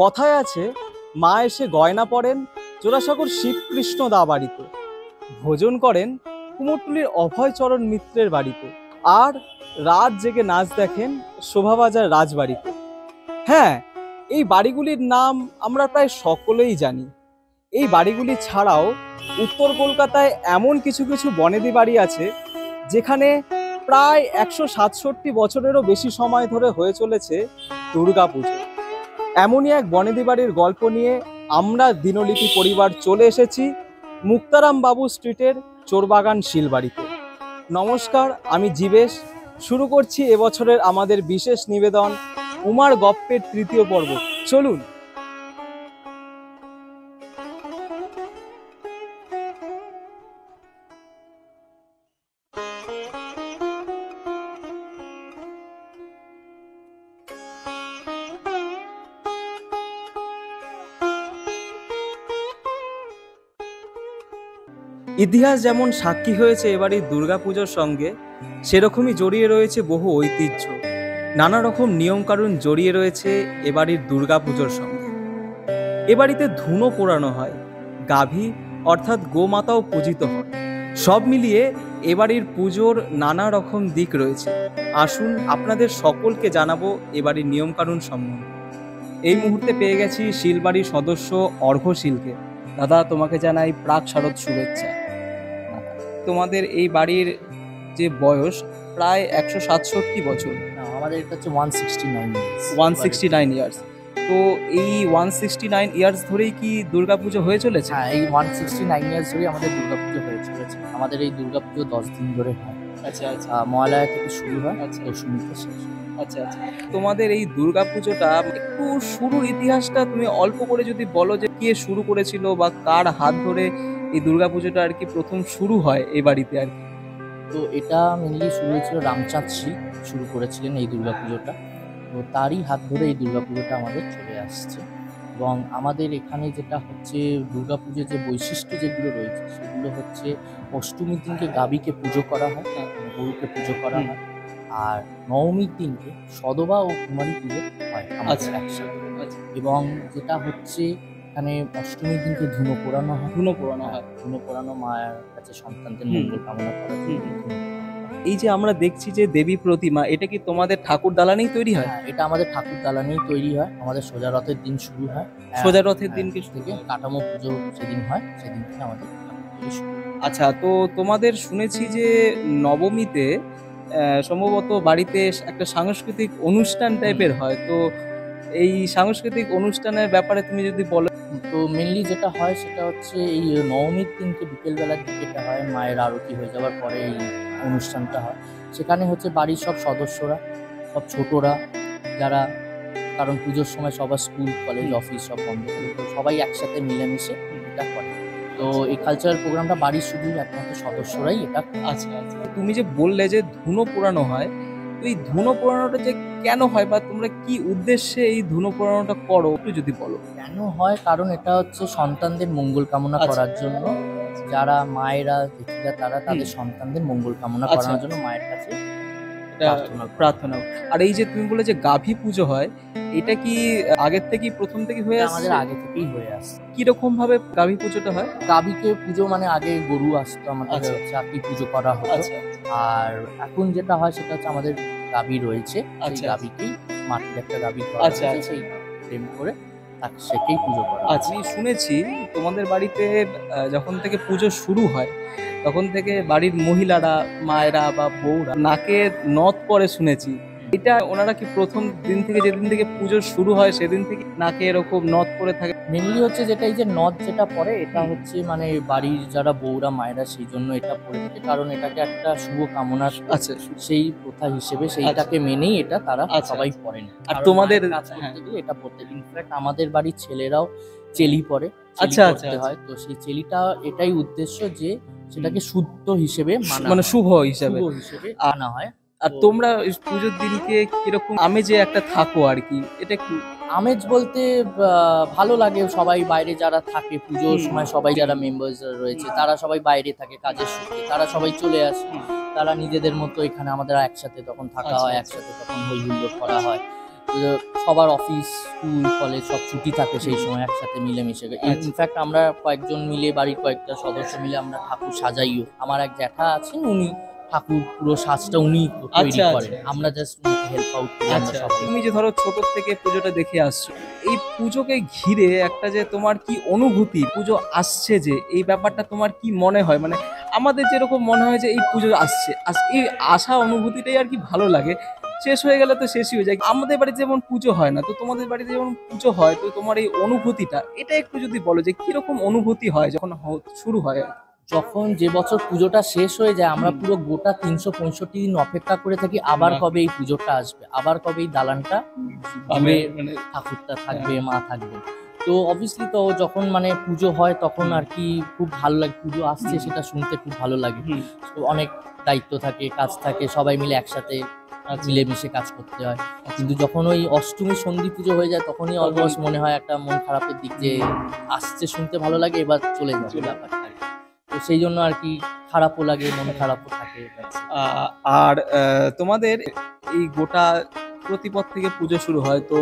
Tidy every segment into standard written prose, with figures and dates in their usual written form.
কথায় আছে, মা এসে গয়না পরেন জোড়াসাঁকোর শিবকৃষ্ণ দা বাড়িতে, ভোজন করেন কুমোরটুলির অভয়চরণ মিত্রের বাড়িতে, আর রাত জেগে নাচ দেখেন শোভাবাজার রাজবাড়িতে। হ্যাঁ, এই বাড়িগুলির নাম আমরা প্রায় সকলেই জানি। এই বাড়িগুলি ছাড়াও উত্তর কলকাতায় এমন কিছু কিছু বনেদি বাড়ি আছে যেখানে প্রায় 167 বছরেরও বেশি সময় ধরে হয়ে চলেছে দুর্গাপুজো। এমনই এক বনেদি বাড়ির গল্প নিয়ে আমরা দিনলিপি পরিবার চলে এসেছি মুক্তারাম বাবু স্ট্রিটের চোরবাগান শিলবাড়িতে। নমস্কার, আমি জীবেশ। শুরু করছি এবছরের আমাদের বিশেষ নিবেদন উমার গপ্পের তৃতীয় পর্ব। চলুন। ইতিহাস যেমন সাক্ষী হয়েছে এবারের দুর্গাপুজোর সঙ্গে, সেরকমই জড়িয়ে রয়েছে বহু ঐতিহ্য, নানা রকম নিয়মকানুন জড়িয়ে রয়েছে এবারের দুর্গাপুজোর সঙ্গে। এবাড়িতে ধুনো পোড়ানো হয়, গাভী অর্থাৎ গোমাতাও পূজিত হয়। সব মিলিয়ে এবারের পুজোর নানা রকম দিক রয়েছে। আসুন আপনাদের সকলকে জানাবো এবারের নিয়মকানুন সম্বন্ধে। এই মুহূর্তে পেয়ে গেছি শিলবাড়ির সদস্য অর্ঘ্যশীলকে। দাদা, তোমাকে জানাই প্রাক শারদ শুভেচ্ছা। তোমাদের এই বাড়ির যে বয়স প্রায় 167 বছর। আমাদের এটা হচ্ছে 169 ইয়ার্স। তো এই 169 ইয়ার্স ধরেই কি দুর্গাপুজো হয়ে চলেছে? হ্যাঁ, এই 169 ইয়ার্স ধরেই আমাদের দুর্গাপুজো হয়ে চলেছে। আমাদের এই দুর্গাপুজো 10 দিন ধরে হয়। আচ্ছা আচ্ছা। মহালয়া থেকে শুরু হয়, আচ্ছা, দশমীতে শেষ। আচ্ছা আচ্ছা। তোমাদের এই দুর্গাপুজোটা একটু শুরুর ইতিহাসটা তুমি অল্প করে যদি বলো, যে কে শুরু করেছিল বা কার হাত ধরে এই দুর্গাপুজোটা আর কি প্রথম শুরু হয় এই বাড়িতে আর কি? তো এটা মেনলি শুরু হয়েছিল রামচাঁদ শ্রী শুরু করেছিলেন এই দুর্গাপুজোটা। তো তারই হাত ধরে এই দুর্গাপুজোটা আমাদের চলে আসছে। এবং আমাদের এখানে যেটা হচ্ছে দুর্গাপুজোর যে বৈশিষ্ট্য যেগুলো রয়েছে সেগুলো হচ্ছে অষ্টমীর দিনকে গাভীকে পুজো করা হয়, গরুকে পুজো করা হয়, আর নবমীর দিনকে সদবা ও কুমারী পুজো হয় আমাদের একসাথে। এবং যেটা হচ্ছে এখানে অষ্টমীর দিনকে ধুনো পোড়ানো হয়। ধুনো পোড়ানো মায়ের কাছে সন্তানদের মঙ্গল কামনা করার জন্য। এই যে আমরা দেখছি যে দেবী প্রতিমা, এটা কি তোমাদের ঠাকুর দালানেই তৈরি হয়? এটা আমাদের ঠাকুর দালানেই তৈরি হয়। আমাদের সোজা রথের দিন শুরু হয়। সোজা রথের দিন থেকে কাঠামো পুজো সেদিন হয়, সেদিন থেকে আমাদের ঠাকুর তৈরি শুরু। আচ্ছা, তো তোমাদের শুনেছি যে নবমীতে সম্ভবত বাড়িতে একটা সাংস্কৃতিক অনুষ্ঠান টাইপের হয়। তো এই সাংস্কৃতিক অনুষ্ঠানের ব্যাপারে তুমি যদি বলো। তো মেনলি যেটা হয় সেটা হচ্ছে এই নবমীর দিনকে বিকেলবেলার দিকে এটা হয়, মায়ের আরতি হয়ে যাওয়ার পরে এই অনুষ্ঠানটা হয়। সেখানে হচ্ছে বাড়ির সব সদস্যরা, সব ছোটরা যারা, কারণ পুজোর সময় সবার স্কুল কলেজ অফিস সব বন্ধ করে, তো সবাই একসাথে মিলেমিশে এটা করে। তো এই কালচারাল প্রোগ্রামটা বাড়ির শুধু একমাত্র সদস্যরাই এটা। আচ্ছা আচ্ছা। তুমি যে বললে যে ধুনো পোড়ানো হয়, তো এই ধুনো পোড়ানোটা যে কেন হয় বা তোমরা কি উদ্দেশ্যে এই ধুনো পোড়ানোটা করো একটু যদি বলো। কেন হয়, কারণ এটা হচ্ছে সন্তানদের মঙ্গল কামনা করার জন্য। যারা মায়েরা জেঠিরা তারা তাদের সন্তানদের মঙ্গল কামনা করার জন্য মায়ের কাছে প্রার্থনা। আর এই যে তুমি বলে যে গাভী পুজো হয়, এটা কি আগের থেকেই প্রথম থেকে হয়ে আসছে? আমাদের আগে থেকেই হয়ে আসছে। কিরকম ভাবে গাভী পুজোটা হয়? গাভীকে পুজো মানে আগে গরু আসতো আমাদের, চাকরি পুজো করা হতো। আর এখন যেটা হয় সেটা হচ্ছে আমাদের গাভী রয়েছে, গাভীকেই মাটির একটা গাভী করা আছে, সেই প্রেম করে তাকে সেকেই পুজো করা। আমি শুনেছি তোমাদের বাড়িতে যখন থেকে পুজো শুরু হয় তখন থেকে বাড়ির মহিলারা, মায়েরা বা বউরা নাকে নথ পরে শুনেছি। এটা ওনারা কি প্রথম দিন থেকে, যেদিন থেকে পুজো শুরু হয় সেদিন থেকে নাকে এরকম নথ পরে থাকে? মেনলি হচ্ছে যেটা এই যে নথ যেটা পরে, এটা হচ্ছে মানে বাড়ির যারা বউরা মায়েরা সেই জন্য এটা পরে থাকে, কারণ এটাকে একটা শুভ কামনা আছে সেই প্রথা হিসেবে, সেইটাকে মেনেই এটা তারা সবাই পড়েন। আর তোমাদের এটা পড়তে, ইনফ্যাক্ট আমাদের বাড়ির ছেলেরাও চেলি পরে। আচ্ছা হয়, তো সেই চেলিটা এটাই উদ্দেশ্য যে সেটাকে শুদ্ধ হিসেবে মানে শুভ হিসেবে আনা হয়। আর তোমরা পুজোর দিনকে কিরকম আমেজে একটা থাকো আর কি? এটা কি আমেজ বলতে ভালো লাগে। সবাই বাইরে যারা থাকে পুজোর সময়, সবাই যারা মেম্বার্স রয়েছে তারা সবাই বাইরে থাকে কাজের সূত্রে, তারা সবাই চলে আসে। তারা নিজেদের মতো এখানে আমাদের একসাথে তখন থাকা হয়, একসাথে তখন হই হুল্লোড় করা হয়। সবার অফিস স্কুল কলেজ সব ছুটি থাকে সেই সময় একসাথে মিলেমিশে। ইনফ্যাক্ট আমরা কয়েকজন মিলে বাড়ির কয়েকটা সদস্য মিলে আমরা ঠাকুর সাজাইও। আমার এক জ্যাঠা আছেন, উনি ঠাকুর পুরো সাজটা উনি তৈরি করেন, আমরা জাস্ট হেল্প আউট করি আমরা সবাই। তুমি যে ধরো ছোট থেকে পুজোটা দেখে আসছো, এই পুজোকে ঘিরে একটা যে তোমার কি অনুভূতি, পুজো আসছে যে এই ব্যাপারটা তোমার কি মনে হয়? মানে আমাদের যেরকম মনে হয় যে এই পুজো আসছে, এই আসা অনুভূতিটাই আর কি ভালো লাগে। শেষ হয়ে গেলে তো শেষই হয়ে যায়। আমাদের বাড়িতে যেমন পুজো হয় না, তো তোমাদের বাড়িতে যেমন পুজো হয়, তো তোমার এই অনুভূতিটা এটা একটু যদি বলো যে কিরকম অনুভূতি হয় যখন শুরু হয়। যখন যে বছর পুজোটা শেষ হয়ে যায় আমরা পুরো গোটা 365 দিন অপেক্ষা করে থাকি আবার কবে এই পুজোটা আসবে, আবার কবে এই দালানটা ঘুরে ঠাকুরটা থাকবে, মা থাকবে। তো অবভিয়াসলি তো যখন মানে পুজো হয় তখন আর কি খুব ভালো লাগে, পুজো আসছে সেটা শুনতে খুব ভালো লাগে। তো অনেক দায়িত্ব থাকে, কাজ থাকে, সবাই মিলে একসাথে মিলেমিশে কাজ করতে হয়। কিন্তু যখন ওই অষ্টমী সন্ধি পুজো হয়ে যায় তখনই অলমোস্ট মনে হয় একটা মন খারাপের দিক, যে আসছে শুনতে ভালো লাগে, এবার চলে যাবে ব্যাপারটা। তো সেই জন্য আর কি খারাপও লাগে, মন খারাপও থাকে। আর তোমাদের এই গোটা প্রতিপদ থেকে পুজো শুরু হয়, তো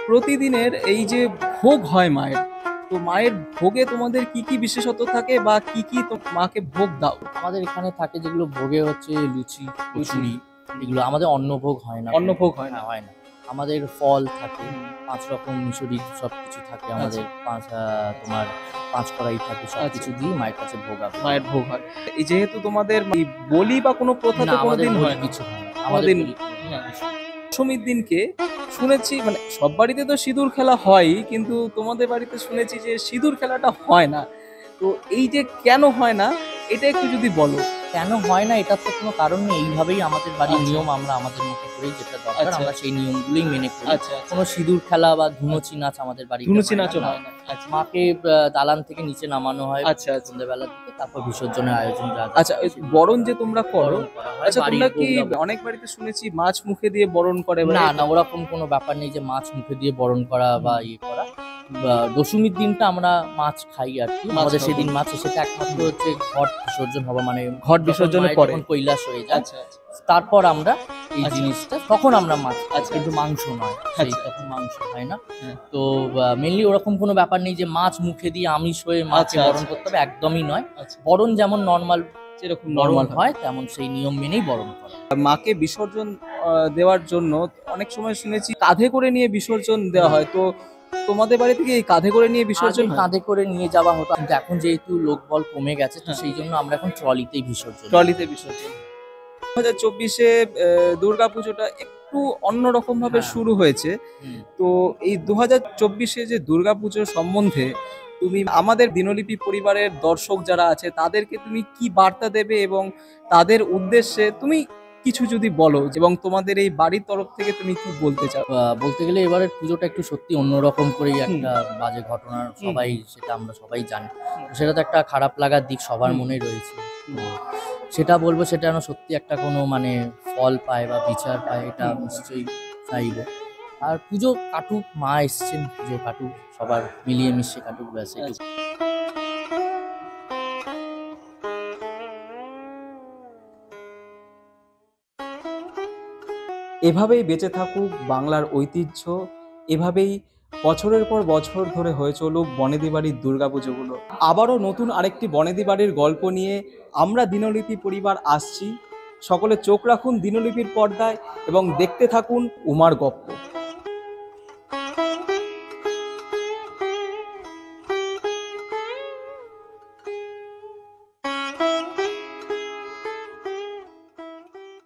প্রতিদিনের এই যে ভোগ হয় মায়ের, তো মায়ের ভোগে তোমাদের কি কি বিশেষত্ব থাকে বা কি কি মাকে ভোগ দাও? আমাদের এখানে থাকে যেগুলো ভোগে হচ্ছে লুচি, কচুরি, এগুলো আমাদের অন্নভোগ হয় না। অন্নভোগ হয় না? হয় না। আমাদের ফল থাকে, 5 রকম মিশরি সবকিছু থাকে আমাদের, তোমার 5 কড়াই থাকে, সবকিছু দিয়ে মায়ের কাছে ভোগ হবে, মায়ের ভোগ হয়। এই যেহেতু তোমাদের বলি বা কোনো প্রথা তো কোনোদিন হয় না, কিছু হয় না আমাদের। দশমীর দিনকে শুনেছি, মানে সব বাড়িতে তো সিঁদুর খেলা হয়, কিন্তু তোমাদের বাড়িতে শুনেছি যে সিঁদুর খেলাটা হয় না। তো এই যে কেন হয় না এটা একটু যদি বলো। কেন হয় না এটার তো কোনো কারণ নেই, এইভাবেই আমাদের বাড়ির নিয়ম, আমরা আমাদের মতো করেই যেটা দরকার আমরা সেই নিয়মগুলোই মেনে করি। কোনো সিঁদুর খেলা বা ধুনুচি নাচ আমাদের বাড়িতে ধুনুচি নাচও হয় না। মাকে দালান থেকে নিচে নামানো হয় সন্ধ্যাবেলার দিকে, তারপর বিসর্জনের আয়োজন। আচ্ছা, বরণ যে তোমরা করো, আচ্ছা তোমরা কি অনেক বাড়িতে শুনেছি মাছ মুখে দিয়ে বরণ করে? না না, ওরকম কোনো ব্যাপার নেই যে মাছ মুখে দিয়ে বরণ করা বা ইয়ে করা। দশমীর দিনটা আমরা মাছ খাই আর কি, আমাদের সেদিন মাছ, সেটা একমাত্র হচ্ছে ঘট বিসর্জন হওয়া, মানে ঘট বিসর্জনের পরে কৈলাস হয়ে যায়, তারপর আমরা এই জিনিসটা তখন আমরা মাছ খাই, কিন্তু মাংস নয়, সেই তখন মাংস হয় না। তো মেনলি ওরকম কোনো ব্যাপার নেই যে মাছ মুখে দিয়ে আমিষ হয়ে মাছ বরণ করতে হবে, একদমই নয়। বরণ যেমন নর্মাল যেরকম নর্মাল হয় তেমন সেই নিয়ম মেনেই বরণ করা। মাকে বিসর্জন দেওয়ার জন্য অনেক সময় শুনেছি কাঁধে করে নিয়ে বিসর্জন দেওয়া হয়, তো তোমাদের বাড়ি থেকে এই কাঁধে করে নিয়ে বিসর্জন? কাঁধে করে নিয়ে যাওয়া হতো, কিন্তু এখন যেহেতু লোকবল কমে গেছে তো সেই জন্য আমরা এখন ট্রলিতে বিসর্জন। 2024-এ দুর্গাপুজোটা একটু অন্যরকম ভাবে শুরু হয়েছে। তো এই 2024-এ যে দুর্গাপুজো সম্বন্ধে তুমি আমাদের দিনলিপি পরিবারের দর্শক যারা আছে তাদেরকে তুমি কি বার্তা দেবে, এবং তাদের উদ্দেশ্যে তুমি কিছু যদি বলো, এবং তোমাদের এই বাড়ির তরফ থেকে তুমি কি বলতে চাও? বলতে গেলে এবারের পুজোটা একটু সত্যি অন্যরকম করেই একটা বাজে ঘটনা, সবাই সেটা আমরা সবাই জানি, সেটা তো একটা খারাপ লাগার দিক সবার মনেই রয়েছে। সেটা বলবো, সেটা যেন সত্যি একটা কোনো মানে ফল পায় বা বিচার পায়, এটা নিশ্চয়ই চাইবো। আর পুজো কাটুক, মা এসছেন, পুজো কাটুক, সবার মিলিয়ে মিশিয়ে কাটুক, ব্যাস এটুকু। এভাবেই বেঁচে থাকুক বাংলার ঐতিহ্য, এভাবেই বছরের পর বছর ধরে হয়ে চলুক বনেদি বাড়ির দুর্গাপুজোগুলো। আবারও নতুন আরেকটি বনেদি বাড়ির গল্প নিয়ে আমরা দিনলিপি পরিবার আসছি। সকলে চোখ রাখুন দিনলিপির পর্দায় এবং দেখতে থাকুন উমার গপ্প।